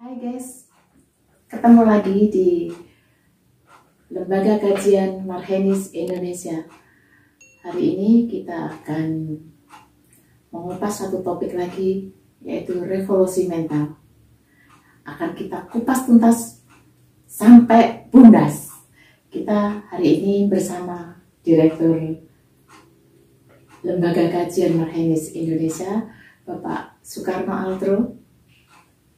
Hai guys, ketemu lagi di Lembaga Kajian Marhenis Indonesia. Hari ini kita akan mengupas satu topik lagi, yaitu revolusi mental. Akan kita kupas tuntas sampai bundas. Kita hari ini bersama Direktur Lembaga Kajian Marhenis Indonesia, Bapak Soekarno Altro.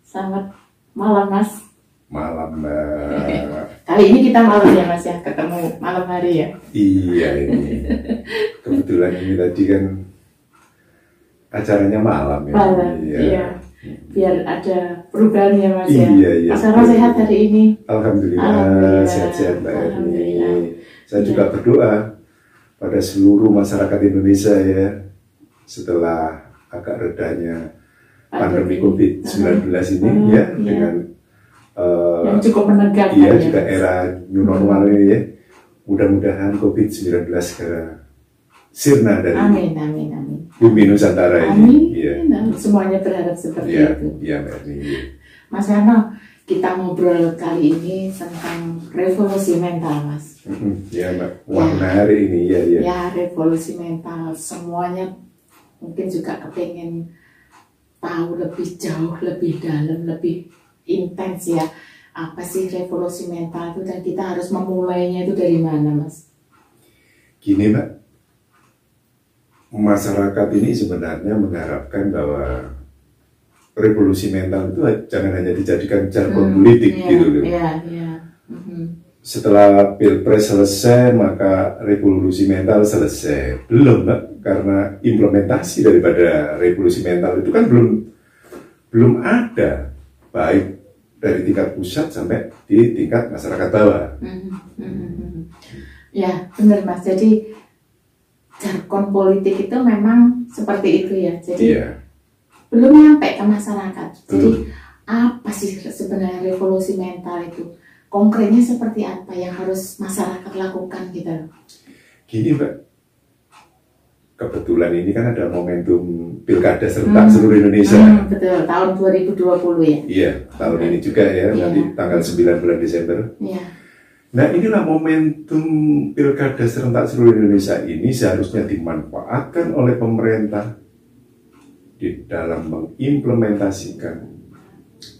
Selamat malam, Mas. Malam, Mbak. Kali ini kita malam ya, Mas, ya, ketemu malam hari ya. Iya, ini kebetulan ini tadi kan acaranya malam ya. Malam, iya. Biar ada perubahan ya, Mas, ya. Iya, iya. Mas Sarah sehat hari ini? Alhamdulillah, sehat-sehat Mbak Erni. Saya juga berdoa pada seluruh masyarakat Indonesia ya, setelah agak redanya pandemi COVID-19 ini ya, dengan yang cukup menegangkan iya, ya, juga era new normal ini ya. Mudah-mudahan COVID-19 segera sirna dari bumi Nusantara ini. Iya. Semuanya berharap seperti Ya, itu. iya, Mbak Erni. Mas Yano, kita ngobrol kali ini tentang revolusi mental, Mas. Ya, Mbak. Warna hari ini, ya. Ya, revolusi mental. Semuanya mungkin juga kepengen tahu lebih jauh, lebih dalam, lebih intens ya. Apa sih revolusi mental itu, dan kita harus memulainya itu dari mana, Mas? Gini, Mbak. Masyarakat ini sebenarnya mengharapkan bahwa revolusi mental itu jangan hanya dijadikan jargon politik gitu loh. Iya. Setelah Pilpres selesai, maka revolusi mental selesai. Belum, Mbak, karena implementasi daripada revolusi mental itu kan belum ada, baik dari tingkat pusat sampai di tingkat masyarakat bawah. Ya, benar, Mas. Jadi jargon politik itu memang seperti itu ya. Jadi belum nyampe ke masyarakat. Jadi apa sih sebenarnya revolusi mental itu? Konkretnya seperti apa yang harus masyarakat lakukan gitu? Gini, Mbak, kebetulan ini kan ada momentum pilkada serentak seluruh Indonesia. Betul, tahun 2020 ya? Iya, tahun ini juga ya, nanti tanggal 9 bulan Desember. Iya. Nah, inilah momentum pilkada serentak seluruh Indonesia ini seharusnya dimanfaatkan oleh pemerintah di dalam mengimplementasikan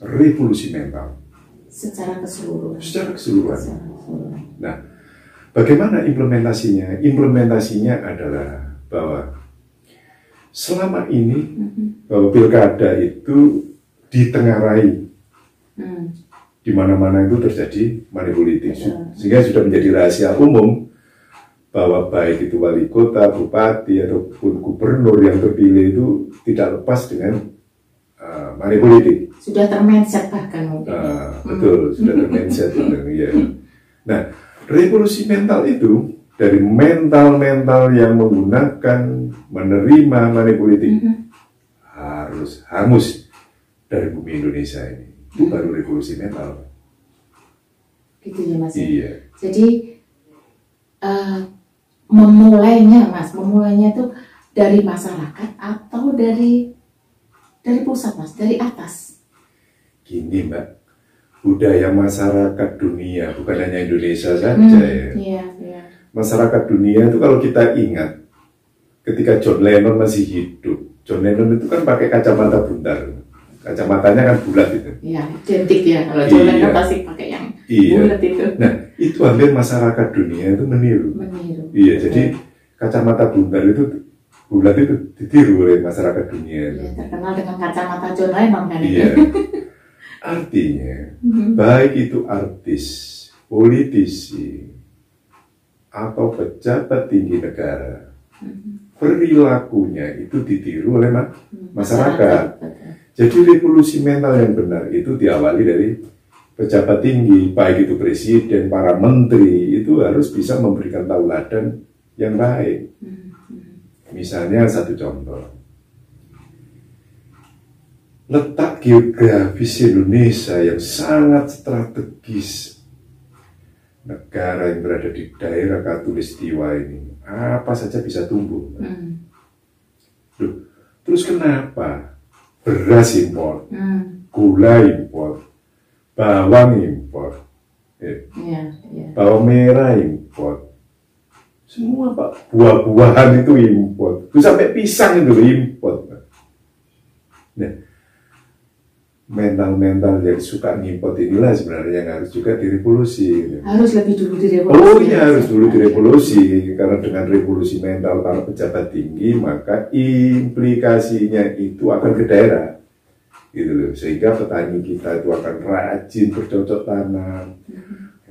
revolusi mental. Secara keseluruhan. Secara keseluruhan. Nah, bagaimana implementasinya? Implementasinya adalah bahwa selama ini bahwa pilkada itu ditengarai, di mana-mana itu terjadi money politik, sehingga sudah menjadi rahasia umum bahwa baik itu wali kota, bupati ataupun gubernur yang terpilih itu tidak lepas dengan money politik. Sudah termindset bahkan mungkin. Betul, sudah termindset. Ya. Nah, revolusi mental itu dari mental-mental yang menggunakan menerima money politik harus hangus dari bumi Indonesia ini. Itu baru revolusi mental. Gitu ya, Mas. Iya. Jadi memulainya itu dari masyarakat atau dari pusat, Mas, dari atas? Gini, Mbak, budaya masyarakat dunia, bukan hanya Indonesia saja ya. Iya. Masyarakat dunia itu kalau kita ingat, ketika John Lennon masih hidup, John Lennon itu kan pakai kacamata buntar. Kacamatanya kan bulat itu. Iya, identik ya. Kalau John Lennon pasti pakai yang bulat itu. Nah, itu hampir masyarakat dunia itu meniru. Iya, jadi kacamata buntar itu bulat itu ditiru oleh masyarakat dunia. Iya, terkenal dengan kacamata John Lennon kan itu. Iya. Artinya, baik itu artis, politisi, atau pejabat tinggi negara, perilakunya itu ditiru oleh masyarakat. Jadi revolusi mental yang benar itu diawali dari pejabat tinggi, baik itu presiden, para menteri, itu harus bisa memberikan tauladan yang baik. Misalnya satu contoh, letak geografis Indonesia yang sangat strategis, negara yang berada di daerah Khatulistiwa ini, apa saja bisa tumbuh. Loh, terus kenapa beras impor, gula impor, bawang impor, bawang merah impor, semua Pak, buah-buahan itu impor, sampai pisang itu impor. Nah, mental yang suka ngimpor inilah sebenarnya yang harus juga direvolusi. Harus lebih dulu direvolusi. Oh iya, harus dulu direvolusi, karena dengan revolusi mental para pejabat tinggi, maka implikasinya itu akan ke daerah, gitu loh. Sehingga petani kita itu akan rajin bercocok tanam,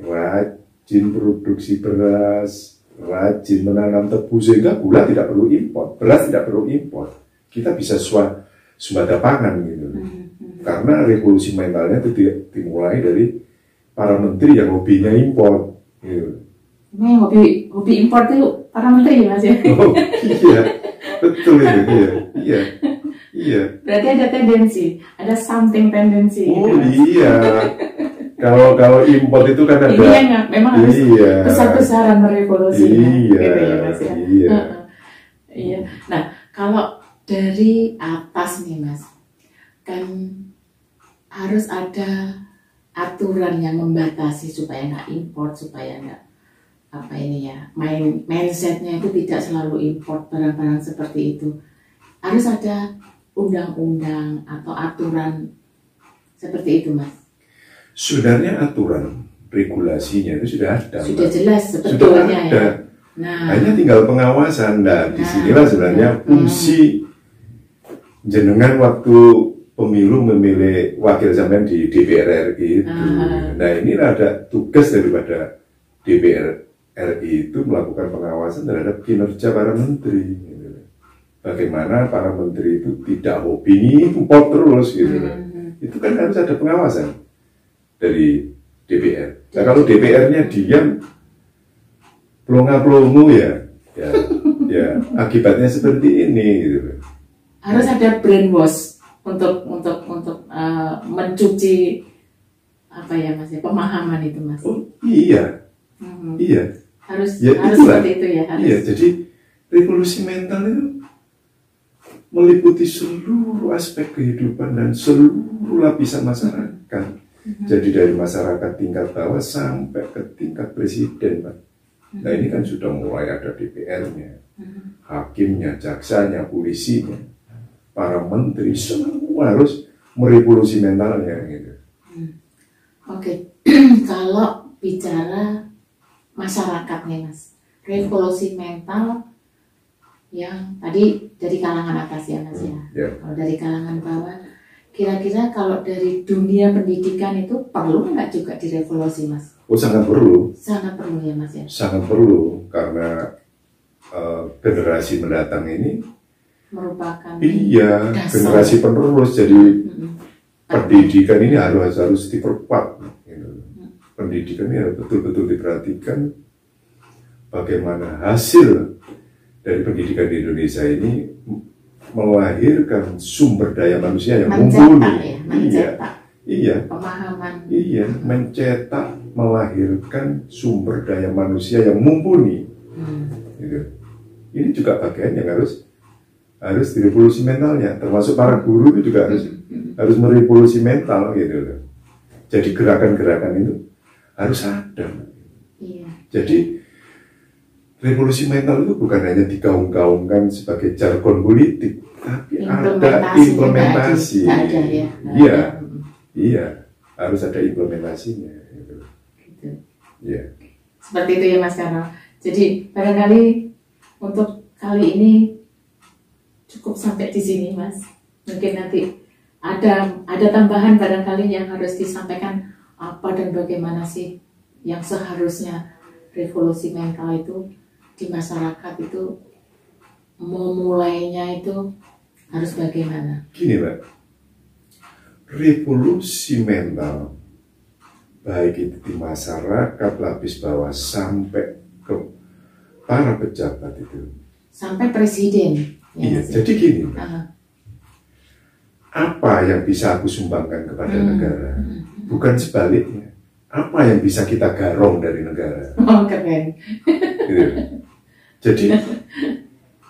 rajin produksi beras, rajin menanam tebu, sehingga gula tidak perlu impor, beras tidak perlu impor. Kita bisa swasembada pangan, gitu loh. Karena revolusi mentalnya itu dimulai dari para menteri yang hobinya impor. Gitu. Ini hobi impor itu para menteri ya Mas ya? Oh iya, betul itu, iya. Berarti ada tendensi, ada something tendensi. Oh gitu, iya, kalau impor itu kan ada. Ini yang memang harus besar-besaran merevolusinya. Iya, gitu ya Mas ya? Iya. Nah, kalau dari atas nih Mas, kan harus ada aturan yang membatasi supaya nggak import, supaya nggak mindsetnya itu tidak selalu import barang-barang seperti itu. Harus ada undang-undang atau aturan seperti itu Mas. Sebenarnya aturan regulasinya itu sudah ada. Sudah jelas sebetulnya ya. Nah, hanya tinggal pengawasan. Nah, disinilah sebenarnya fungsi jenengan waktu pemilu memilih wakil sampean di DPR RI itu. Nah, ini ada tugas daripada DPR RI itu melakukan pengawasan terhadap kinerja para menteri. Gitu. Bagaimana para menteri itu tidak hobi impor terus, gitu. Itu kan harus ada pengawasan dari DPR. Nah, kalau DPR-nya diam, pelongo-pelongo ya akibatnya seperti ini, gitu. Harus ada brainwash untuk mencuci Mas ya, pemahaman itu Mas. Oh iya, iya. Harus seperti itu ya. Harus. Iya, jadi revolusi mental itu meliputi seluruh aspek kehidupan dan seluruh lapisan masyarakat. Jadi dari masyarakat tingkat bawah sampai ke tingkat presiden, Pak. Nah ini kan sudah mulai ada DPR-nya, hakimnya, jaksanya, polisinya, para menteri, semua harus merevolusi mentalnya gitu. Oke. Kalau bicara masyarakat nih Mas, revolusi mental yang tadi dari kalangan atas ya Mas ya. Kalau dari kalangan bawah, kira-kira kalau dari dunia pendidikan itu perlu nggak juga direvolusi Mas? Oh sangat perlu. Sangat perlu ya Mas ya. Sangat perlu karena generasi mendatang ini merupakan dasar. Generasi penerus, jadi pendidikan ini harus diperkuat. Gitu. Pendidikan ini betul-betul diperhatikan bagaimana hasil dari pendidikan di Indonesia ini melahirkan sumber daya manusia yang mumpuni. Iya. Pemahaman. Iya, mencetak, melahirkan sumber daya manusia yang mumpuni. Gitu. Ini juga bagian yang harus direvolusi mentalnya, termasuk para guru itu juga harus merevolusi mental gitu loh. Jadi gerakan-gerakan itu harus ada. Iya. Jadi revolusi mental itu bukan hanya digaung-gaungkan sebagai jargon politik, tapi ada implementasi. Iya, harus ada implementasinya. Gitu. Iya. Seperti itu ya Mas Karno. Jadi barangkali untuk kali ini cukup sampai di sini Mas. Mungkin nanti ada tambahan barangkali yang harus disampaikan apa dan bagaimana sih yang seharusnya revolusi mental itu di masyarakat itu memulainya itu harus bagaimana? Gini Pak, revolusi mental baik itu di masyarakat lapis bawah sampai ke para pejabat itu sampai presiden. Iya, jadi gini Pak, apa yang bisa aku sumbangkan kepada negara, bukan sebaliknya. Apa yang bisa kita garong dari negara? Oh keren. Gitu. Jadi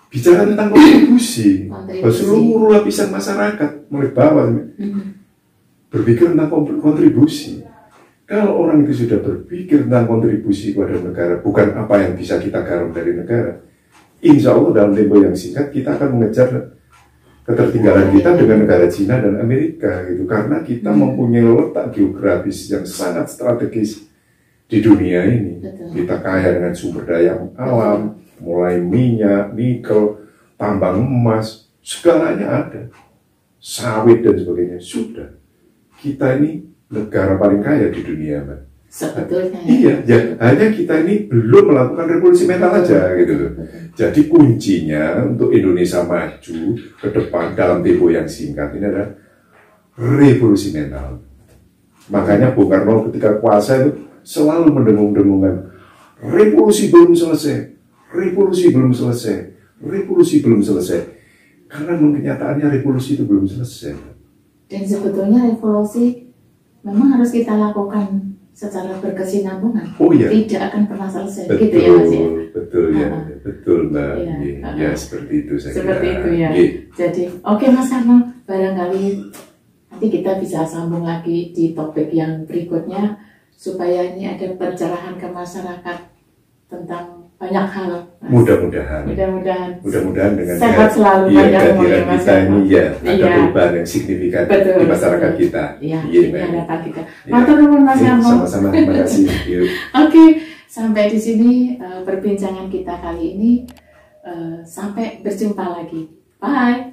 bicara tentang kontribusi. Seluruh lapisan masyarakat mulai bawah berpikir tentang kontribusi. Kalau orang itu sudah berpikir tentang kontribusi kepada negara, bukan apa yang bisa kita garap dari negara, insya Allah dalam tempo yang singkat kita akan mengejar ketertinggalan kita dengan negara Cina dan Amerika gitu, karena kita mempunyai letak geografis yang sangat strategis di dunia ini. Kita kaya dengan sumber daya alam, mulai minyak, nikel, tambang emas, segalanya ada, sawit dan sebagainya. Sudah, kita ini negara paling kaya di dunia, Mbak. Sebetulnya. Iya, ya, hanya kita ini belum melakukan revolusi mental aja gitu loh. Jadi kuncinya untuk Indonesia maju ke depan dalam tempo yang singkat ini adalah revolusi mental. Makanya Bung Karno ketika kuasa itu selalu mendengung-dengungkan revolusi belum selesai, revolusi belum selesai, revolusi belum selesai. Karena kenyataannya revolusi itu belum selesai. Dan sebetulnya revolusi memang harus kita lakukan secara berkesinambungan. Oh iya. Tidak akan pernah selesai. Betul, gitu ya Mas ya. Betul ya, betul Mbak. Iya. Ya seperti itu saya seperti kira. itu ya. Jadi, oke Mas Karno, barangkali nanti kita bisa sambung lagi di topik yang berikutnya supaya ini ada pencerahan ke masyarakat tentang banyak hal. Mudah-mudahan dengan sehat selalu kehadiran kita ini ya ada perubahan yang signifikan di masyarakat kita. Iya, ini harapan kita. Matur nuwun Mas Karno. Sama-sama, terima kasih. Oke, sampai di sini perbincangan kita kali ini. Sampai berjumpa lagi. Bye.